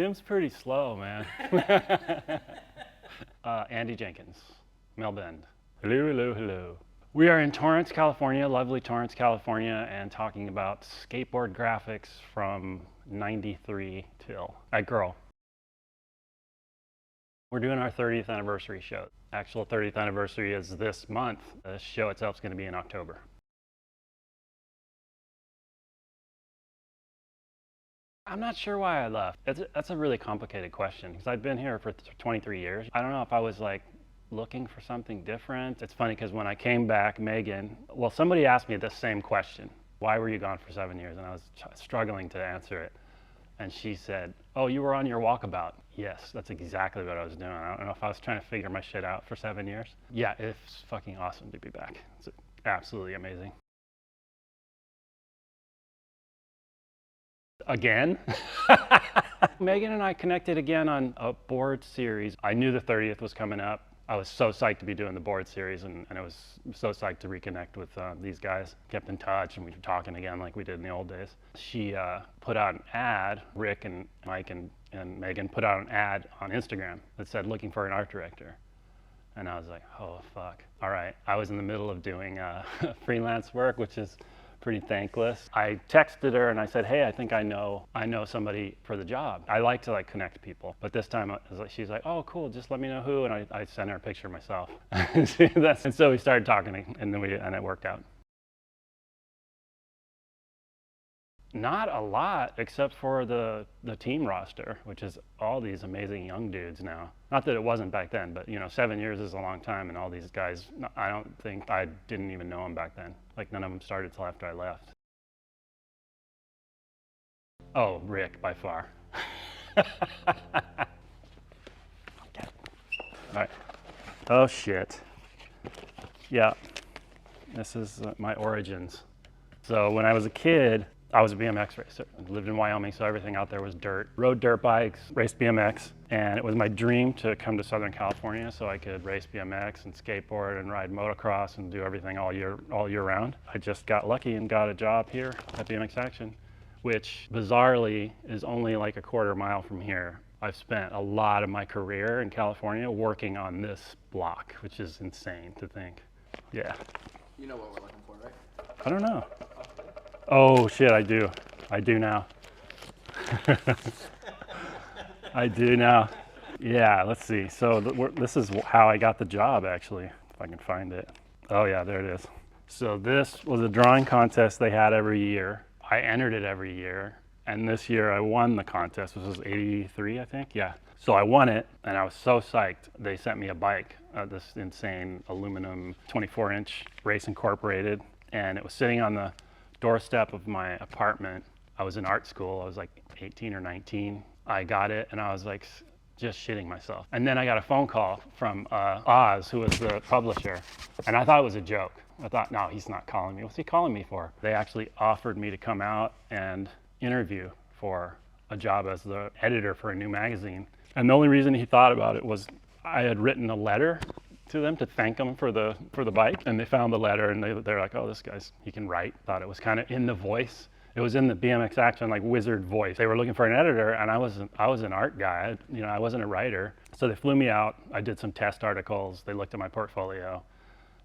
Tim's pretty slow, man. Andy Jenkins, Mel Bend. Hello, hello, hello. We are in Torrance, California, lovely Torrance, California, and talking about skateboard graphics from '93 till at Girl. We're doing our 30th anniversary show. Actual 30th anniversary is this month. The show itself is going to be in October. I'm not sure why I left. That's a really complicated question because I've been here for 23 years. I don't know if I was like looking for something different. It's funny because when I came back, somebody asked me this same question. Why were you gone for 7 years? And I was struggling to answer it. And she said, oh, you were on your walkabout. Yes, that's exactly what I was doing. I don't know if I was trying to figure my shit out for 7 years. Yeah, it's fucking awesome to be back. It's absolutely amazing. Again? Megan and I connected again on a board series. I knew the 30th was coming up. I was so psyched to be doing the board series, and I was so psyched to reconnect with these guys. Kept in touch, and we were talking again like we did in the old days. She put out an ad, Rick and Mike and Megan put out an ad on Instagram that said looking for an art director. And I was like, oh, fuck. All right. I was in the middle of doing freelance work, which is pretty thankless. I texted her and I said, hey, I think I know somebody for the job. I like to connect people, but this time she's like, oh, cool, just let me know who, and I sent her a picture of myself. And so we started talking, and it worked out. Not a lot, except for the team roster, which is all these amazing young dudes now. Not that it wasn't back then, but 7 years is a long time, and all these guys, I didn't even know them back then. Like none of them started till after I left. Oh, Rick, by far. Okay. All right. Oh shit. Yeah, this is my origins. So when I was a kid, I was a BMX racer. I lived in Wyoming, so everything out there was dirt. Rode dirt bikes, raced BMX, and it was my dream to come to Southern California so I could race BMX and skateboard and ride motocross and do everything all year round. I just got lucky and got a job here at BMX Action, which bizarrely is only like a quarter mile from here. I've spent a lot of my career in California working on this block, which is insane to think. Yeah. You know what we're looking for, right? I don't know. Oh shit, I do. I do now. I do now. Yeah, let's see. So this is how I got the job, actually, if I can find it. Oh yeah, there it is. So this was a drawing contest they had every year. I entered it every year, and this year I won the contest. This was '83, I think. Yeah. So I won it, and I was so psyched. They sent me a bike, this insane aluminum 24-inch Race Incorporated, and it was sitting on the doorstep of my apartment. I was in art school. I was like 18 or 19. I got it, and I was like just shitting myself. And then I got a phone call from Oz, who was the publisher, and I thought it was a joke. I thought, no, he's not calling me. What's he calling me for? They actually offered me to come out and interview for a job as the editor for a new magazine. And the only reason he thought about it was I had written a letter to them to thank them for the bike, and they found the letter, and they're like, oh, this guy's, he can write. Thought it was kind of in the voice. It was in the BMX Action like wizard voice. They were looking for an editor, and I was an art guy. I wasn't a writer. So they flew me out. I did some test articles. They looked at my portfolio,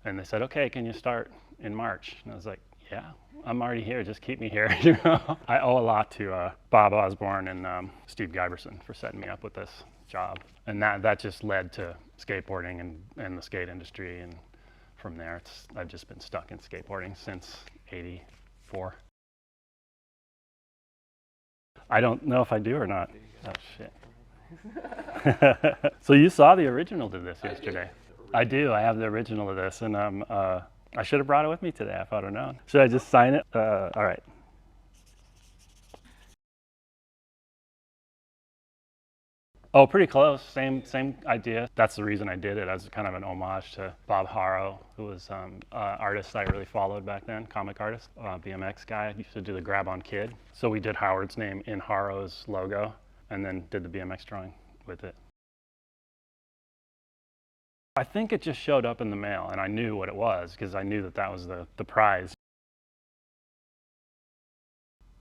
and they said, okay, can you start in March? And I was like, yeah, I'm already here. Just keep me here. I owe a lot to Bob Osborne and Steve Giberson for setting me up with this job, and that just led to skateboarding and the skate industry, and from there I've just been stuck in skateboarding since '84. I don't know if I do or not. Oh shit. So you saw the original to this yesterday. I do. I have the original of this, and I should have brought it with me today if I'd have known. Should I just sign it? All right. Oh, pretty close. Same idea. That's the reason I did it, as kind of an homage to Bob Haro, who was an artist I really followed back then, comic artist, BMX guy. He used to do the Grab-On Kid. So we did Howard's name in Haro's logo, and then did the BMX drawing with it. I think it just showed up in the mail, and I knew what it was because I knew that was the prize.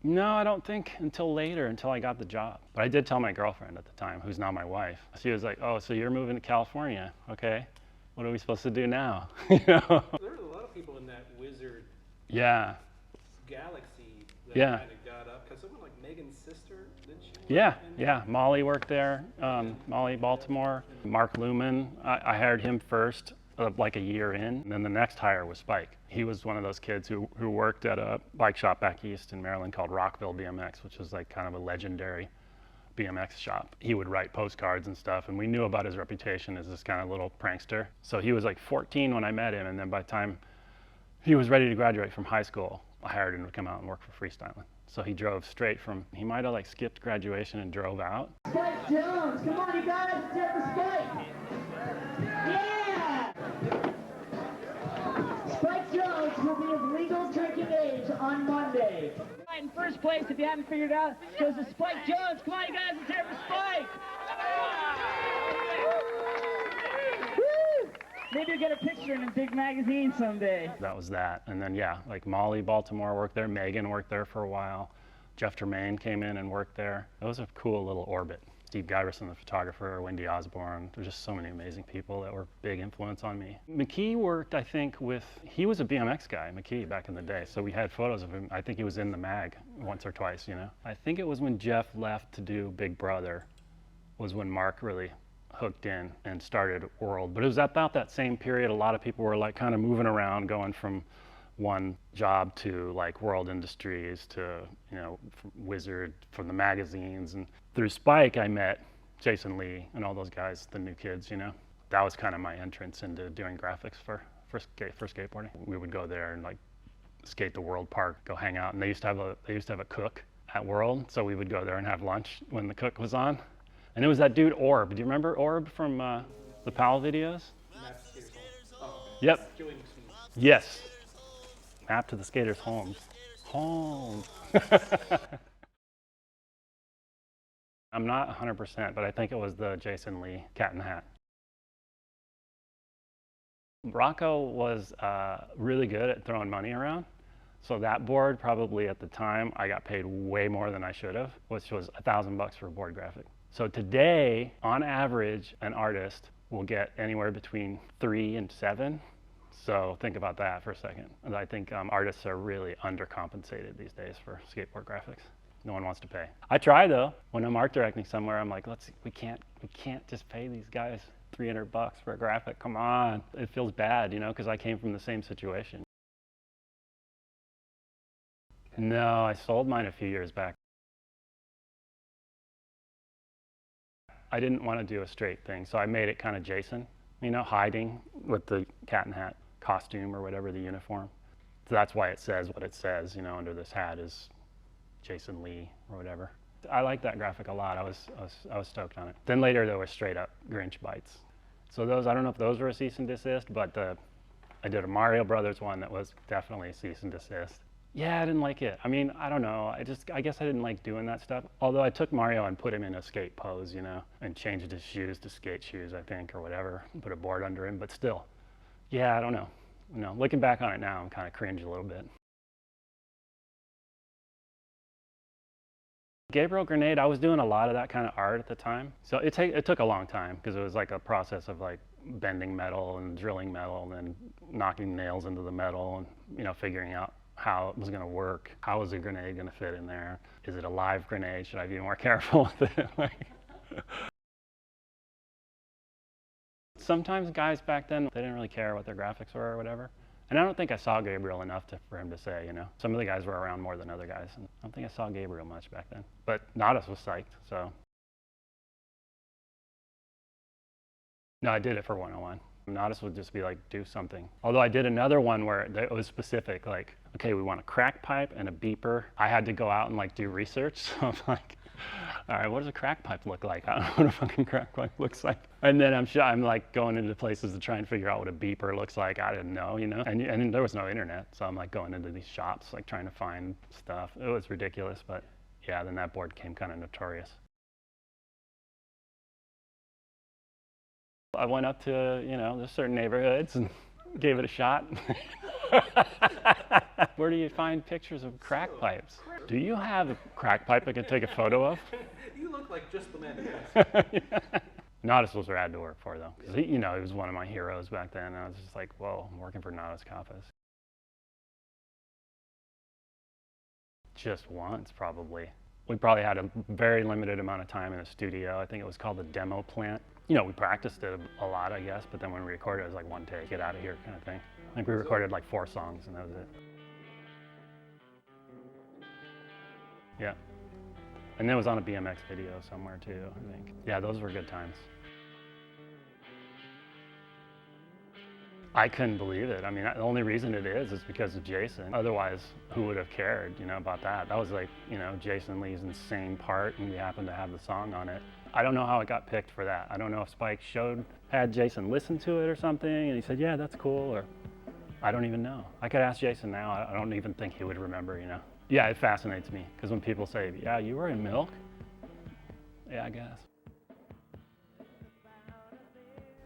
No, I don't think until later, until I got the job. But I did tell my girlfriend at the time, who's now my wife. She was like, "Oh, so you're moving to California? Okay. What are we supposed to do now?" You know? There's a lot of people in that wizard Yeah. galaxy that Yeah. kind of got up. Because someone like Megan's sister, didn't she? Yeah, yeah. Molly worked there. Molly Baltimore. Mark Lumen. I hired him first, like a year in. And then the next hire was Spike. He was one of those kids who worked at a bike shop back east in Maryland called Rockville BMX, which was like kind of a legendary BMX shop. He would write postcards and stuff, and we knew about his reputation as this kind of little prankster. So he was like 14 when I met him, and then by the time he was ready to graduate from high school, I hired him to come out and work for freestyling. So he drove straight from, he might have like skipped graduation and drove out. Spike Jones, come on you guys, get the Spike! Yeah! Spike Jones will be of legal drinking age on Monday. In first place, if you haven't figured it out, goes to Spike Jones. Come on you guys, let's hear it for Spike! Woo! Maybe you'll get a picture in a big magazine someday. That was that. And then, yeah, like Molly Baltimore worked there. Megan worked there for a while. Jeff Tremaine came in and worked there. It was a cool little orbit. Steve Giverson, the photographer, Wendy Osborne. There's just so many amazing people that were big influence on me. McKee worked, I think, he was a BMX guy, McKee, back in the day. So we had photos of him. I think he was in the mag once or twice, you know. I think it was when Jeff left to do Big Brother was when Mark really hooked in and started World. But it was about that same period. A lot of people were like kind of moving around, going from one job to like World Industries to, you know, Wizard, from the magazines. And through Spike, I met Jason Lee and all those guys, the new kids, you know. That was kind of my entrance into doing graphics for skateboarding. We would go there and like skate the World Park, go hang out. And they used to have a cook at World. So we would go there and have lunch when the cook was on. And it was that dude Orb. Do you remember Orb from the Powell videos? Yep. Yes. Map to the skaters' homes. Home. I'm not 100%, but I think it was the Jason Lee Cat in the Hat. Rocco was really good at throwing money around. So that board, probably at the time, I got paid way more than I should have, which was $1,000 for a board graphic. So today, on average, an artist will get anywhere between 3 and 7. So think about that for a second. And I think artists are really undercompensated these days for skateboard graphics. No one wants to pay. I try though. When I'm art directing somewhere, I'm like, we can't just pay these guys $300 for a graphic. Come on. It feels bad, you know, because I came from the same situation. No, I sold mine a few years back. I didn't want to do a straight thing, so I made it kind of Jason, you know, hiding with the cat and hat costume or whatever, the uniform. So that's why it says what it says, you know, under this hat is Jason Lee or whatever. I like that graphic a lot. I was stoked on it. Then later there were straight up Grinch bites. So those, I don't know if those were a cease and desist, but I did a Mario Brothers one that was definitely a cease and desist. Yeah, I didn't like it. I mean, I don't know. I guess I didn't like doing that stuff. Although I took Mario and put him in a skate pose, you know, and changed his shoes to skate shoes, I think, or whatever. Put a board under him, but still. Yeah, I don't know. You know, looking back on it now, I'm kind of cringe a little bit. Gabriel Grenade, I was doing a lot of that kind of art at the time. So it took a long time because it was like a process of like bending metal and drilling metal and then knocking nails into the metal and, you know, figuring out how it was going to work. How was the grenade going to fit in there? Is it a live grenade? Should I be more careful with it? Sometimes guys back then, they didn't really care what their graphics were or whatever. And I don't think I saw Gabriel enough for him to say, you know. Some of the guys were around more than other guys. And I don't think I saw Gabriel much back then. But Nadas was psyched, so. No, I did it for 101. Nadas would just be like, do something. Although I did another one where it was specific, like, okay, we want a crack pipe and a beeper. I had to go out and like do research. So I'm like, all right, what does a crack pipe look like? I don't know what a fucking crack pipe looks like. And then I'm like going into places to try and figure out what a beeper looks like. I didn't know, you know, and there was no internet. So I'm like going into these shops, like trying to find stuff. It was ridiculous, but yeah, then that board became kind of notorious. I went up to, you know, there's certain neighborhoods and gave it a shot. Where do you find pictures of crack pipes? Do you have a crack pipe I could take a photo of? You look like just the man to ask. Nodis was rad to work for, though. 'Cause he was one of my heroes back then. And I was just like, whoa, I'm working for Nodis Kappas. Just once, probably. We probably had a very limited amount of time in a studio. I think it was called the demo plant. We practiced it a lot, I guess, but then when we recorded, it was like one take, get out of here kind of thing. I think we recorded like 4 songs, and that was it. Yeah. And it was on a BMX video somewhere, too, I think. Yeah, those were good times. I couldn't believe it. I mean, the only reason it is because of Jason. Otherwise, who would have cared, about that? That was like, Jason Lee's insane part, and we happened to have the song on it. I don't know how it got picked for that. I don't know if Spike had Jason listen to it or something, and he said, yeah, that's cool, or I don't even know. I could ask Jason now. I don't even think he would remember, Yeah, it fascinates me, because when people say, yeah, you were in Milk? Yeah, I guess.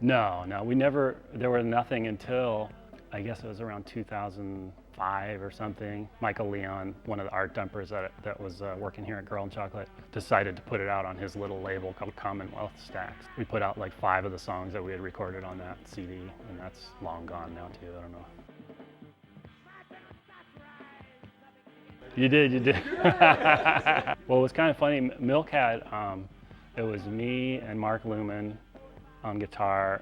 No, we never, there was nothing until, I guess it was around 2005 or something. Michael Leon, one of the art dumpers that was working here at Girl and Chocolate, decided to put it out on his little label called Commonwealth Stacks. We put out like 5 of the songs that we had recorded on that CD, and that's long gone now too, I don't know. You did. Well, it was kind of funny. Milk had, it was me and Mark Luman on guitar.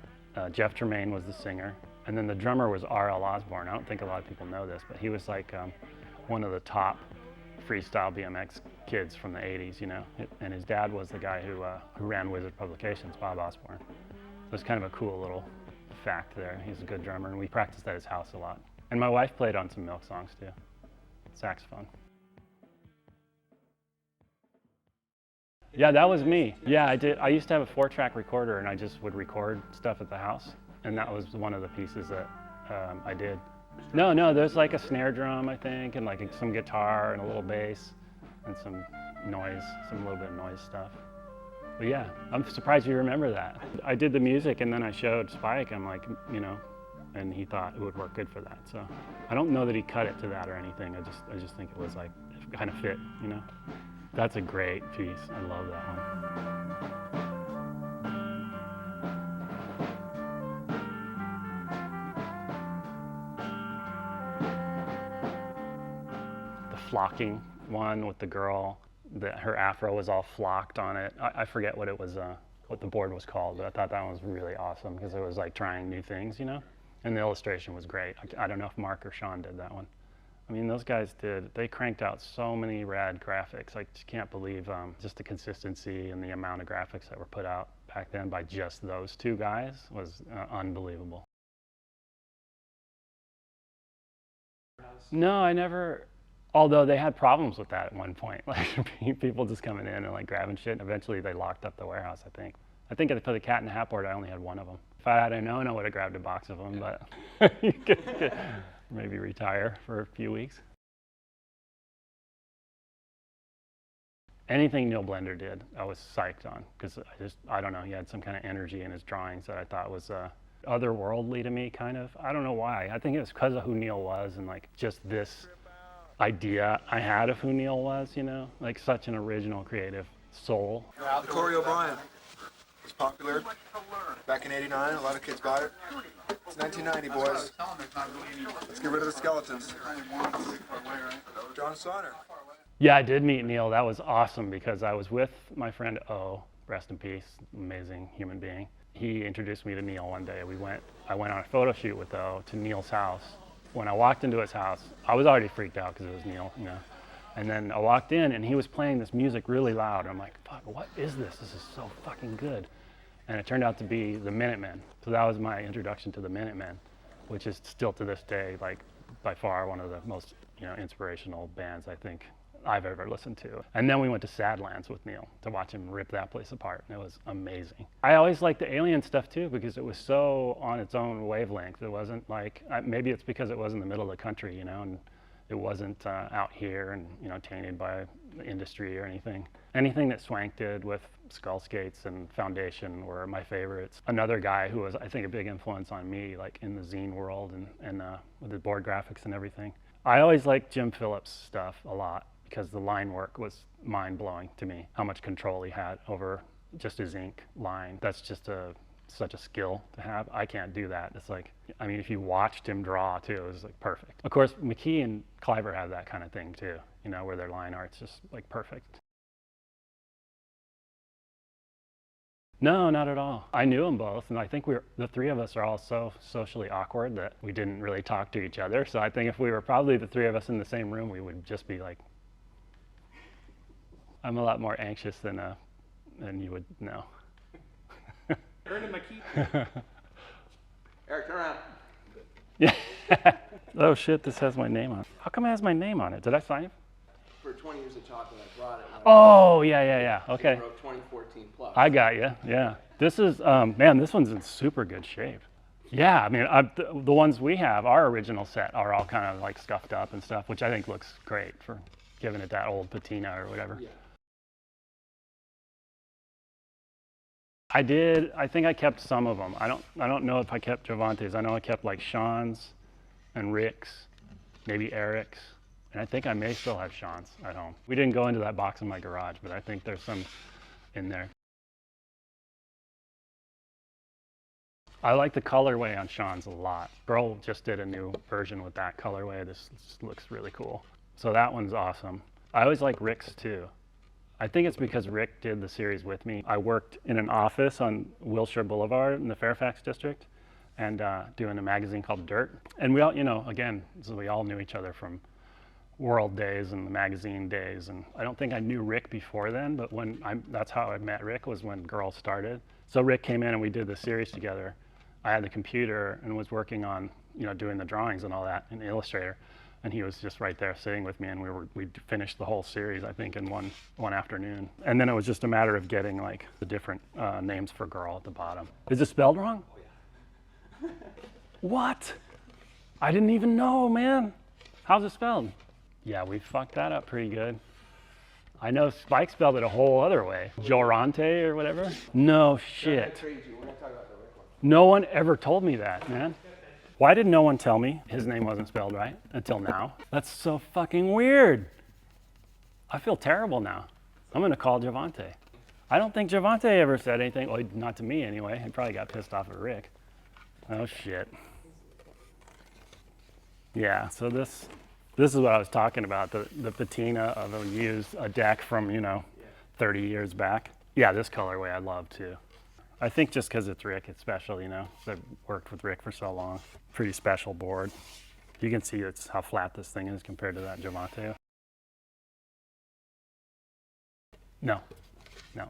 Jeff Tremaine was the singer. And then the drummer was R.L. Osborne. I don't think a lot of people know this, but he was like one of the top freestyle BMX kids from the 80s, And his dad was the guy who ran Wizard Publications, Bob Osborne. So it's kind of a cool little fact there. He's a good drummer, and we practiced at his house a lot. And my wife played on some Milk songs too. Saxophone. Yeah, that was me. Yeah, I did. I used to have a 4-track recorder, and I just would record stuff at the house, and that was one of the pieces that I did. No, there's like a snare drum, I think, and like some guitar and a little bass, and some noise, some little bit of noise stuff. But yeah, I'm surprised you remember that. I did the music, and then I showed Spike. I'm like, and he thought it would work good for that. So I don't know that he cut it to that or anything. I just think it was like it kind of fit, That's a great piece. I love that one. The flocking one with the girl, her afro was all flocked on it. I forget what it was, what the board was called, but I thought that one was really awesome because it was like trying new things, And the illustration was great. I don't know if Mark or Sean did that one. I mean, those guys they cranked out so many rad graphics. I just can't believe just the consistency and the amount of graphics that were put out back then by just those 2 guys was unbelievable. No, I never, although they had problems with that at one point. Like people just coming in and like grabbing shit, and eventually they locked up the warehouse, I think. I think for the Cat in the Hat board, I only had 1 of them. If I had known, I would have grabbed a box of them, but you could maybe retire for a few weeks. Anything Neil Blender did, I was psyched on, because I don't know, he had some kind of energy in his drawings that I thought was otherworldly to me, kind of. I don't know why. I think it was because of who Neil was and like just this idea I had of who Neil was, like such an original creative soul. Corey O'Brien was popular back in '89. A lot of kids bought it. It's 1990, boys. Let's get rid of the skeletons. John Sonner. Yeah, I did meet Neil. That was awesome because I was with my friend O, rest in peace, amazing human being. He introduced me to Neil one day. I went on a photo shoot with O to Neil's house. When I walked into his house, I was already freaked out because it was Neil, And then I walked in and he was playing this music really loud. I'm like, fuck, what is this? This is so fucking good. And it turned out to be the Minutemen. So that was my introduction to the Minutemen, which is still to this day, like by far one of the most, inspirational bands I think I've ever listened to. And then we went to Sadlands with Neil to watch him rip that place apart, and it was amazing. I always liked the Alien stuff too because it was so on its own wavelength. It wasn't like, maybe it's because it was in the middle of the country, and it wasn't out here and tainted by industry or anything. Anything that Swank did with skull skates and Foundation were my favorites. Another guy who was, I think, a big influence on me, like in the zine world and with the board graphics and everything. I always liked Jim Phillips' stuff a lot because the line work was mind-blowing to me, how much control he had over just his ink line. That's just such a skill to have. I can't do that. It's like, I mean, if you watched him draw too, it was like perfect. Of course, McKee and Cliver have that kind of thing too, you know, where their line art's just like perfect. No, not at all. I knew them both, and I think the three of us are all so socially awkward that we didn't really talk to each other. So I think if we were probably the three of us in the same room, we would just be like, I'm a lot more anxious than you would know. Earning my keep. Eric, turn around. Yeah. Oh shit, this has my name on it. How come it has my name on it? Did I sign it? For 20 years of chocolate, I brought it. Oh, yeah. Okay. I wrote 2014 plus. I got you. Yeah. This is, man, this one's in super good shape. Yeah, I mean, the ones we have, our original set, are all kind of like scuffed up and stuff, which I think looks great for giving it that old patina or whatever. Yeah. I think I kept some of them. I don't know if I kept Javante's. I know I kept like Sean's and Rick's, maybe Eric's, and I think I may still have Sean's at home. We didn't go into that box in my garage, but I think there's some in there. I like the colorway on Sean's a lot. Girl just did a new version with that colorway. This looks really cool. So that one's awesome. I always like Rick's too. I think it's because Rick did the series with me. I worked in an office on Wilshire Boulevard in the Fairfax district and doing a magazine called Dirt. And we all, you know, again, so we all knew each other from World days and the magazine days. And I don't think I knew Rick before then, but that's how I met Rick, was when Girl started. So Rick came in and we did the series together. I had the computer and was working on, you know, doing the drawings and all that in Illustrator. And he was just right there sitting with me, and we finished the whole series, I think, in one afternoon. And then it was just a matter of getting like the different names for Girl at the bottom. Is it spelled wrong? Oh yeah. What? I didn't even know, man. How's it spelled? Yeah, we fucked that up pretty good. I know Spike spelled it a whole other way. Jorante or whatever. No shit. No one ever told me that, man. Why did no one tell me his name wasn't spelled right until now? That's so fucking weird. I feel terrible now. I'm gonna call Javante. I don't think Javante ever said anything, well, not to me anyway. He probably got pissed off at Rick. Oh shit. Yeah, so this is what I was talking about, the patina of a deck from, you know, 30 years back. Yeah, this colorway I love too. I think just because it's Rick, it's special, you know. I've worked with Rick for so long. Pretty special board. You can see how flat this thing is compared to that Javante. No. I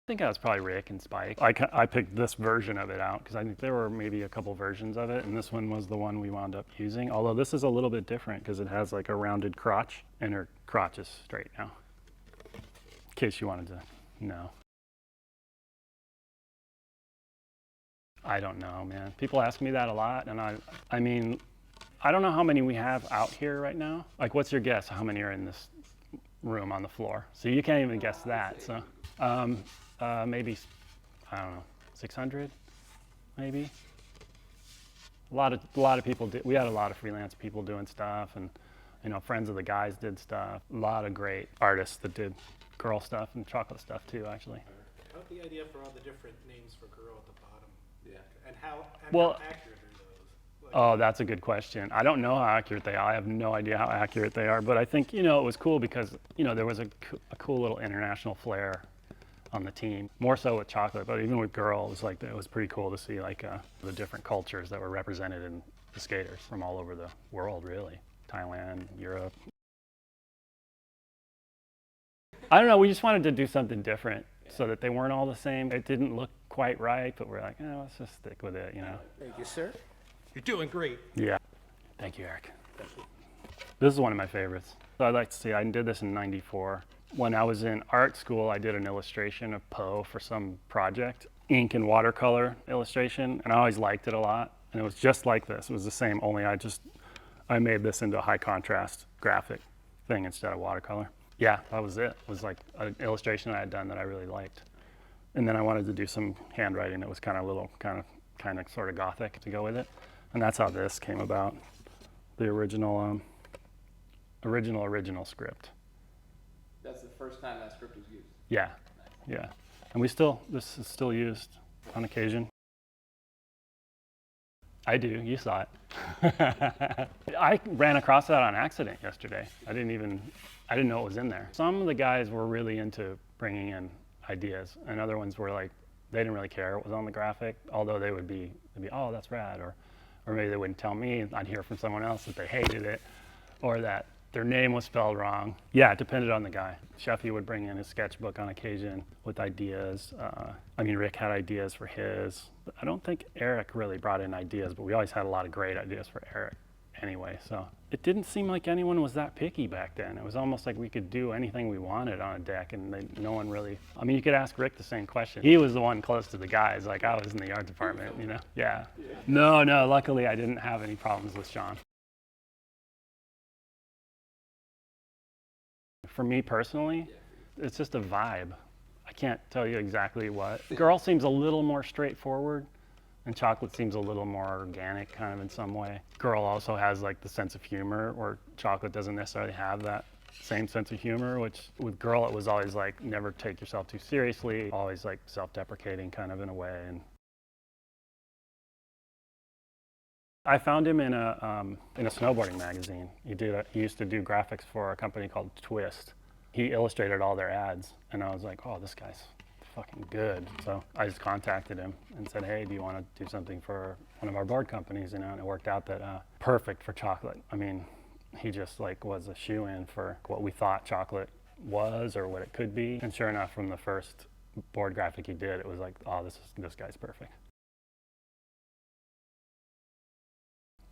think that was probably Rick and Spike. I picked this version of it out because I think there were maybe a couple versions of it, and this one was the one we wound up using. Although this is a little bit different because it has like a rounded crotch, and her crotch is straight now. In case you wanted to. No. I don't know, man. People ask me that a lot, and I mean, I don't know how many we have out here right now. Like, what's your guess how many are in this room on the floor? So you can't even guess that. So maybe, I don't know, 600, maybe. A lot of people we had a lot of freelance people doing stuff, and you know, friends of the guys did stuff. A lot of great artists that did Girl stuff and chocolate stuff too, actually. How's the idea for all the different names for Girl at the bottom? Yeah. And how accurate are those? Like, Oh, that's a good question. I don't know how accurate they are. I have no idea how accurate they are, but I think, you know, it was cool because, you know, there was a cool little international flair on the team, more so with chocolate, but even with Girl, it was pretty cool to see like the different cultures that were represented in the skaters from all over the world, really. Thailand, Europe. I don't know, we just wanted to do something different so that they weren't all the same. It didn't look quite right, but we're like, oh, let's just stick with it, you know. Thank you, sir. You're doing great. Yeah. Thank you, Eric. This is one of my favorites. So I'd like to see, I did this in '94. When I was in art school, I did an illustration of Poe for some project, ink and watercolor illustration, and I always liked it a lot. And it was just like this. It was the same, only I I made this into a high contrast graphic thing instead of watercolor. Yeah, that was it. It was like an illustration I had done that I really liked. And then I wanted to do some handwriting that was kind of sort of gothic to go with it. And that's how this came about. The original script. That's the first time that script was used. Yeah, yeah. And this is still used on occasion. I do, you saw it. I ran across that on accident yesterday. I didn't know it was in there. Some of the guys were really into bringing in ideas, and other ones were like, they didn't really care it was on the graphic, although they'd be, oh, that's rad, or maybe they wouldn't tell me. I'd hear from someone else that they hated it, or that their name was spelled wrong. Yeah, it depended on the guy. Sheffy would bring in his sketchbook on occasion with ideas. Rick had ideas for his. I don't think Eric really brought in ideas, but we always had a lot of great ideas for Eric anyway. So it didn't seem like anyone was that picky back then. It was almost like we could do anything we wanted on a deck, and no one really, you could ask Rick the same question. He was the one close to the guys, like I was in the art department, Yeah. No, luckily I didn't have any problems with Sean. For me personally, it's just a vibe. I can't tell you exactly what. Girl seems a little more straightforward, and Chocolate seems a little more organic kind of in some way. Girl also has like the sense of humor, or Chocolate doesn't necessarily have that same sense of humor, which with Girl it was always like never take yourself too seriously, always like self-deprecating kind of in a way. And I found him in a snowboarding magazine. He used to do graphics for a company called Twist. He illustrated all their ads, and I was like, oh, this guy's fucking good. So I just contacted him and said, hey, do you want to do something for one of our board companies? And it worked out that perfect for Chocolate. He just like was a shoe-in for what we thought Chocolate was or what it could be. And sure enough, from the first board graphic he did, it was like, oh, this guy's perfect.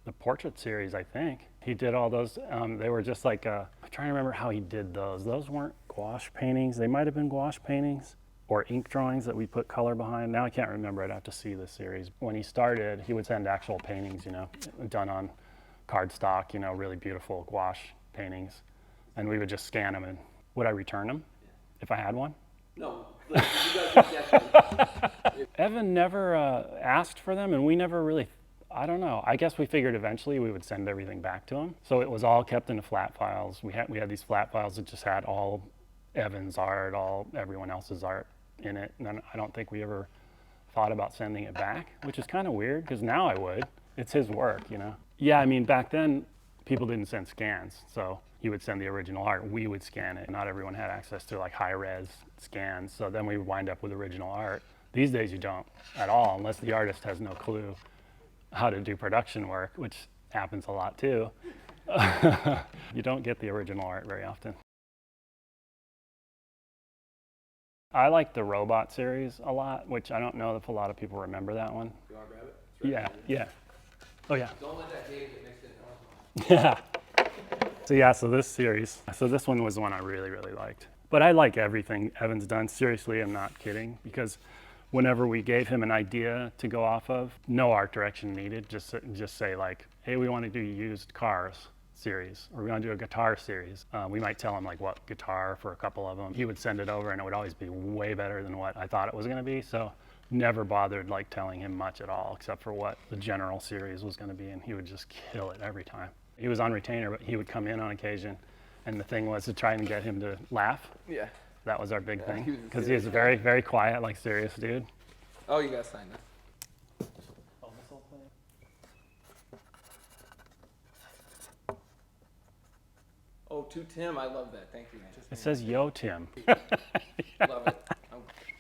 The portrait series, I think. He did all those, they were just like, I'm trying to remember how he did those. Those weren't gouache paintings. They might have been gouache paintings or ink drawings that we put color behind. Now I can't remember, I'd have to see the series. When he started, he would send actual paintings, done on cardstock, really beautiful gouache paintings. And we would just scan them, and would I return them if I had one? No, you guys definitely. Evan never asked for them, and we never really, I don't know. I guess we figured eventually we would send everything back to him. So it was all kept into flat files. We had these flat files that just had all Evan's art, all everyone else's art in it. And then I don't think we ever thought about sending it back, which is kind of weird because now I would. It's his work, Yeah, back then people didn't send scans. So he would send the original art. We would scan it. Not everyone had access to like high-res scans. So then we would wind up with original art. These days you don't at all, unless the artist has no clue how to do production work, which happens a lot too. You don't get the original art very often. I like the robot series a lot, which I don't know if a lot of people remember that one. You want to grab it? It's right Yeah. Oh yeah. Don't let that data get mixed in. Yeah. So this series, this one was the one I really, really liked. But I like everything Evan's done. Seriously, I'm not kidding, because whenever we gave him an idea to go off of, no art direction needed. Just say like, hey, we want to do used cars series, or we want to do a guitar series. We might tell him like what guitar for a couple of them. He would send it over, and it would always be way better than what I thought it was going to be. So never bothered like telling him much at all, except for what the general series was going to be, and he would just kill it every time. He was on retainer, but he would come in on occasion, and the thing was to try and get him to laugh. Yeah. That was our big thing, he was a because he serious was a very, very quiet, like serious dude. Oh, you guys signed this. Oh, to Tim, I love that. Thank you, man. It says Yo Tim. Love it.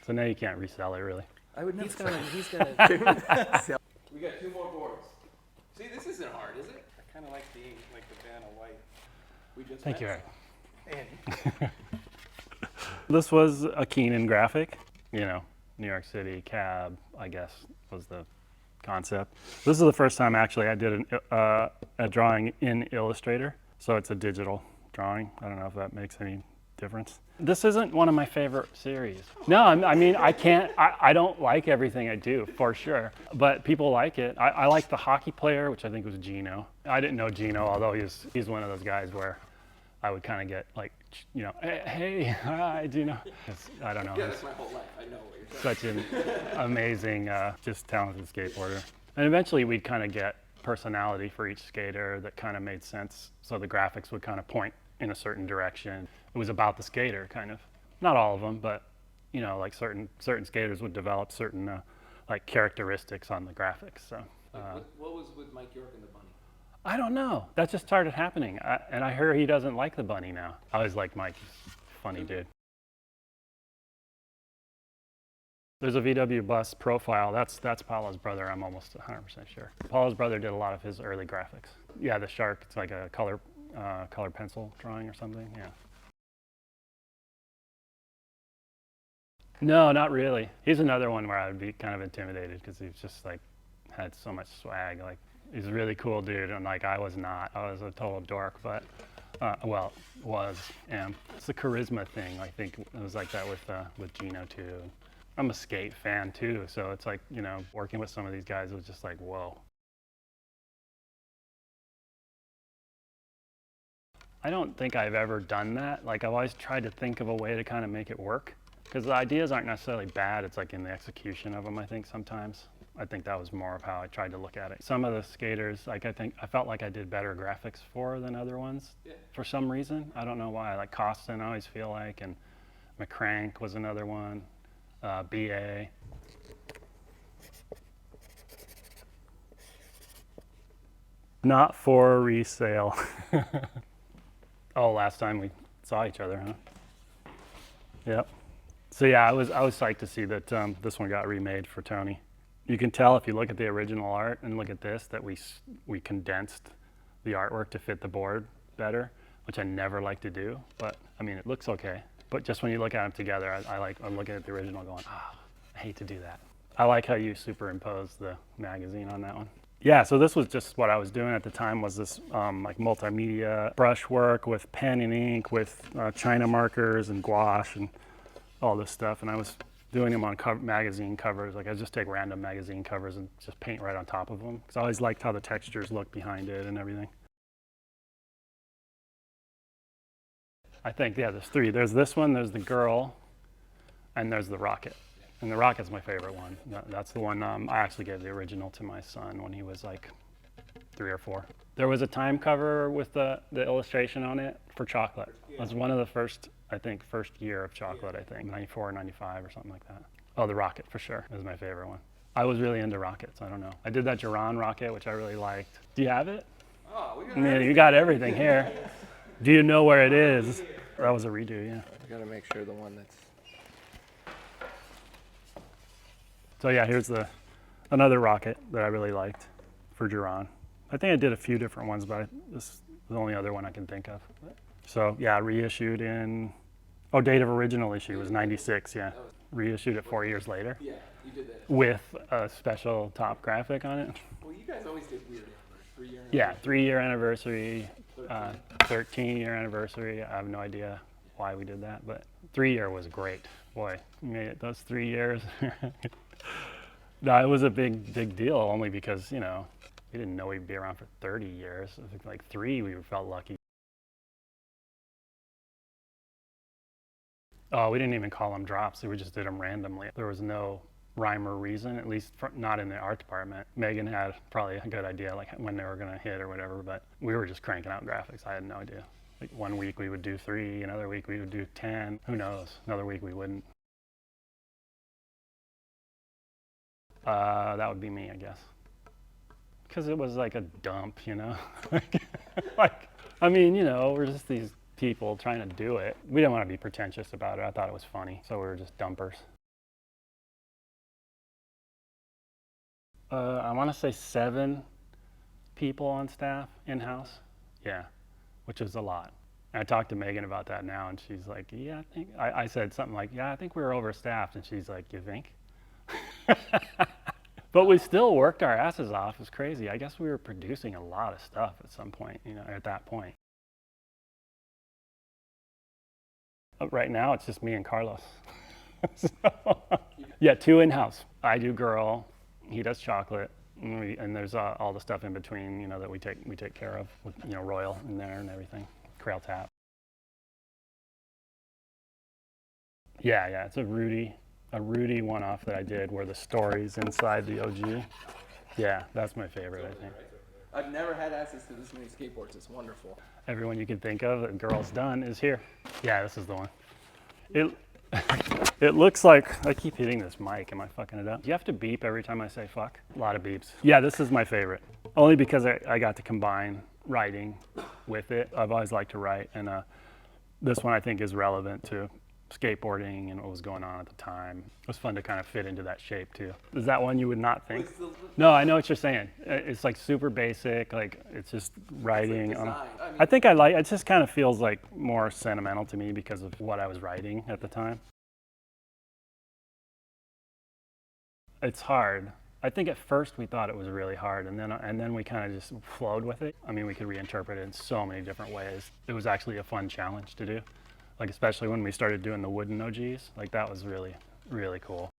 So now you can't resell it really. I would never. He's gonna. We got 2 more boards. See, this isn't hard, is it? I kind of like the ink, like the Vanna White. We just. Thank you, met. Eric. Andy. This was a Keenan graphic, New York City cab, I guess, was the concept. This is the first time actually I did a drawing in Illustrator, so it's a digital drawing. I don't know if that makes any difference. This isn't one of my favorite series. No, I mean, I don't like everything I do, for sure. But people like it. I like the hockey player, which I think was Gino. I didn't know Gino, although he's one of those guys where I would kind of get like, you know, hey, hi, Gino. I don't know. Yeah, that's my whole life. I know what you're Such an amazing, just talented skateboarder. And eventually we'd kind of get personality for each skater that kind of made sense. So the graphics would kind of point in a certain direction. It was about the skater, kind of. Not all of them, but you know, like certain skaters would develop certain like characteristics on the graphics. So. What was with Mike York and the bunny? I don't know. That just started happening, and I hear he doesn't like the bunny now. I always like Mike. He's a funny dude. There's a VW Bus profile. That's Paolo's brother. I'm almost 100% sure. Paolo's brother did a lot of his early graphics. Yeah, the shark. It's like a color pencil drawing or something. Yeah. No, not really. He's another one where I would be kind of intimidated because he's just like had so much swag. Like he's a really cool dude, and like I was not. I was a total dork, but well, am. It's the charisma thing. I think it was like that with Gino too. I'm a skate fan too, so it's like, you know, working with some of these guys was just like, whoa. I don't think I've ever done that. Like I've always tried to think of a way to kind of make it work. Because the ideas aren't necessarily bad, it's like in the execution of them, I think sometimes. I think that was more of how I tried to look at it. Some of the skaters, like I felt like I did better graphics for than other ones. Yeah. For some reason. I don't know why. Like Costin, I always feel like, and McCrank was another one. BA. Not for resale. Oh, last time we saw each other, huh? Yep. So yeah, I was psyched to see that this one got remade for Tony. You can tell if you look at the original art and look at this that we condensed the artwork to fit the board better, which I never like to do. But I mean, it looks okay. But just when you look at them together, I'm looking at the original going, I hate to do that. I like how you superimposed the magazine on that one. Yeah, so this was just what I was doing at the time, was this like multimedia brushwork with pen and ink, with China markers and gouache and all this stuff. And I was doing them on magazine covers. Like I just take random magazine covers and just paint right on top of them. Because I always liked how the textures look behind it and everything. I think, yeah, there's three. There's this one, there's the girl, and there's the rocket. And the rocket's my favorite one. That's the one I actually gave the original to my son when he was like 3 or 4. There was a time cover with the illustration on it for chocolate. It was one of the first year of chocolate, I think, 94 or 95 or something like that. Oh, the rocket for sure is my favorite one. I was really into rockets, I don't know. I did that Duran rocket, which I really liked. Do you have it? Oh, You got everything here. Do you know where it is? That was a redo, yeah. I gotta make sure the one that's... So yeah, here's another rocket that I really liked for Duran. I think I did a few different ones, but this is the only other one I can think of. So yeah, reissued in, date of original issue was 96, yeah. Reissued it 4 years later. Yeah, you did that. With a special top graphic on it. Well, you guys always did weird numbers. 3-year Yeah, 3-year anniversary, 13-year anniversary. I have no idea why we did that, but 3-year was great. Boy, we made it those 3 years. No, it was a big deal only because, you know, we didn't know we'd be around for 30 years. I think like 3, we felt lucky. Oh, we didn't even call them drops. We just did them randomly. There was no rhyme or reason, at least not in the art department. Megan had probably a good idea, like when they were going to hit or whatever, but we were just cranking out graphics. I had no idea. Like one week we would do 3, another week we would do 10. Who knows? Another week we wouldn't. That would be me, I guess. Because it was like a dump, you know? I mean, you know, we're just these people trying to do it. We didn't want to be pretentious about it. I thought it was funny, so we were just dumpers. I want to say 7 people on staff in-house. Yeah, which is a lot. And I talked to Megan about that now, and she's like, yeah, I said something like, yeah, I think we were overstaffed. And she's like, you think? But we still worked our asses off. It was crazy. I guess we were producing a lot of stuff at some point, you know, at that point. Right now, it's just me and Carlos. So, yeah, 2 in-house. I do girl, he does chocolate, and there's all the stuff in between, you know, that we take care of with, you know, Royal in there and everything, Crail Tap. Yeah, it's a Rudy one-off that I did where the story's inside the OG. Yeah, that's my favorite, I think. I've never had access to this many skateboards. It's wonderful. Everyone you can think of that Girl's done is here. Yeah, this is the one. It looks like, I keep hitting this mic, am I fucking it up? Do you have to beep every time I say fuck? A lot of beeps. Yeah, this is my favorite. Only because I got to combine writing with it. I've always liked to write, and this one I think is relevant to skateboarding and what was going on at the time. It was fun to kind of fit into that shape too. Is that one you would not think? No, I know what you're saying. It's like super basic, like it's just writing. It's like I think I like, it just kind of feels like more sentimental to me because of what I was writing at the time. It's hard. I think at first we thought it was really hard, and then we kind of just flowed with it. I mean, we could reinterpret it in so many different ways. It was actually a fun challenge to do. Like, especially when we started doing the wooden OGs, like that was really, really cool.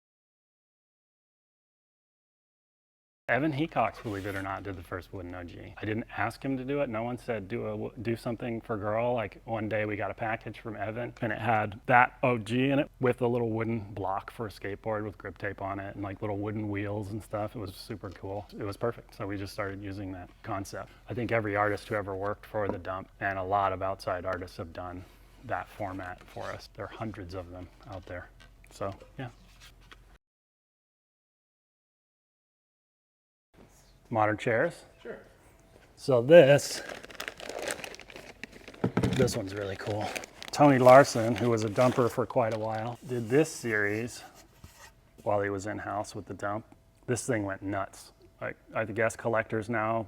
Evan Hecox, believe it or not, did the first wooden OG. I didn't ask him to do it. No one said do something for Girl. Like one day we got a package from Evan and it had that OG in it with a little wooden block for a skateboard with grip tape on it and like little wooden wheels and stuff. It was super cool. It was perfect. So we just started using that concept. I think every artist who ever worked for the Dump and a lot of outside artists have done that format for us. There are hundreds of them out there. So yeah. Modern chairs. Sure. So this one's really cool. Tony Larson, who was a dumper for quite a while, did this series while he was in-house with the Dump. This thing went nuts. Like, I guess collectors now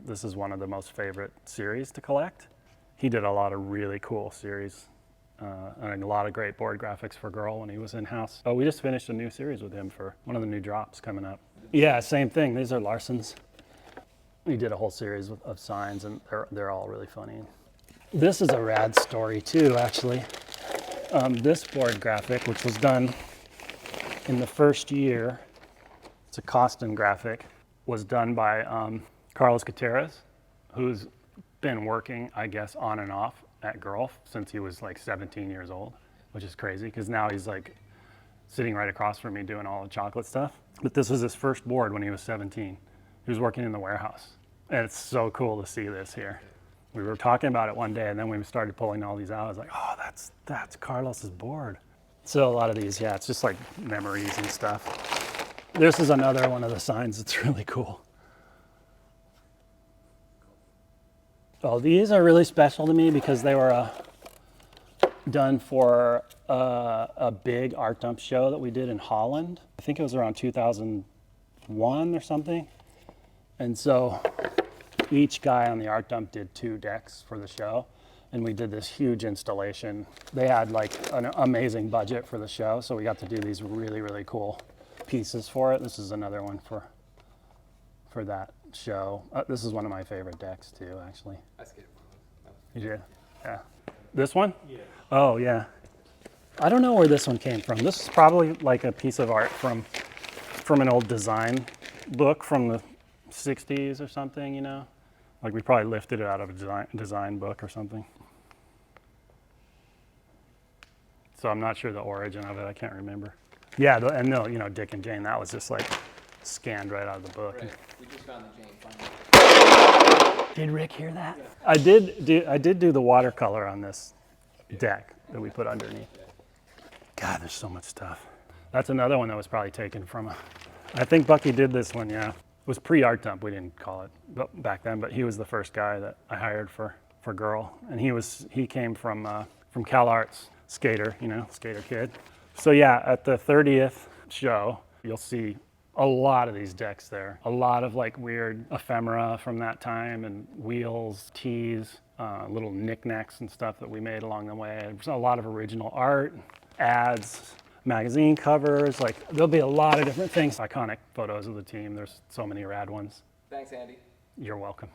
this is one of the most favorite series to collect. He did a lot of really cool series and a lot of great board graphics for Girl when he was in-house. Oh, we just finished a new series with him for one of the new drops coming up. Yeah, same thing. These are Larson's. He did a whole series of signs, and they're all really funny. This is a rad story too, actually. This board graphic, which was done in the first year, it's a costume graphic, was done by Carlos Gutierrez, who's been working, I guess, on and off at Girl since he was like 17 years old, which is crazy because now he's like sitting right across from me doing all the chocolate stuff. But this was his first board when he was 17. He was working in the warehouse. And it's so cool to see this here. We were talking about it one day, and then we started pulling all these out. I was like, oh, that's Carlos's board. So a lot of these, yeah, it's just like memories and stuff. This is another one of the signs that's really cool. Oh, these are really special to me because they were done for a big art dump show that we did in Holland. I think it was around 2001 or something. And so each guy on the art dump did 2 decks for the show. And we did this huge installation. They had like an amazing budget for the show. So we got to do these really, really cool pieces for it. This is another one for that show. This is one of my favorite decks too, actually. I skated one. You did? Yeah. This one? Yeah. Oh, yeah. I don't know where this one came from. This is probably like a piece of art from an old design book from the 60s or something, you know? Like we probably lifted it out of a design book or something. So I'm not sure the origin of it. I can't remember. Yeah, and no, you know, Dick and Jane, that was just like scanned right out of the book. Right. We just found the Jane finally. Did Rick hear that? Yeah. I did do the watercolor on this deck that we put underneath. God, there's so much stuff. That's another one that was probably taken from I think Bucky did this one, yeah. It was pre-art dump, we didn't call it back then, but he was the first guy that I hired for Girl. And he came from Cal Arts, skater, you know, skater kid. So yeah, at the 30th show, you'll see a lot of these decks there. A lot of like weird ephemera from that time and wheels, tees, little knickknacks and stuff that we made along the way. There's a lot of original art, ads, magazine covers, like there'll be a lot of different things. Iconic photos of the team. There's so many rad ones. Thanks, Andy. You're welcome.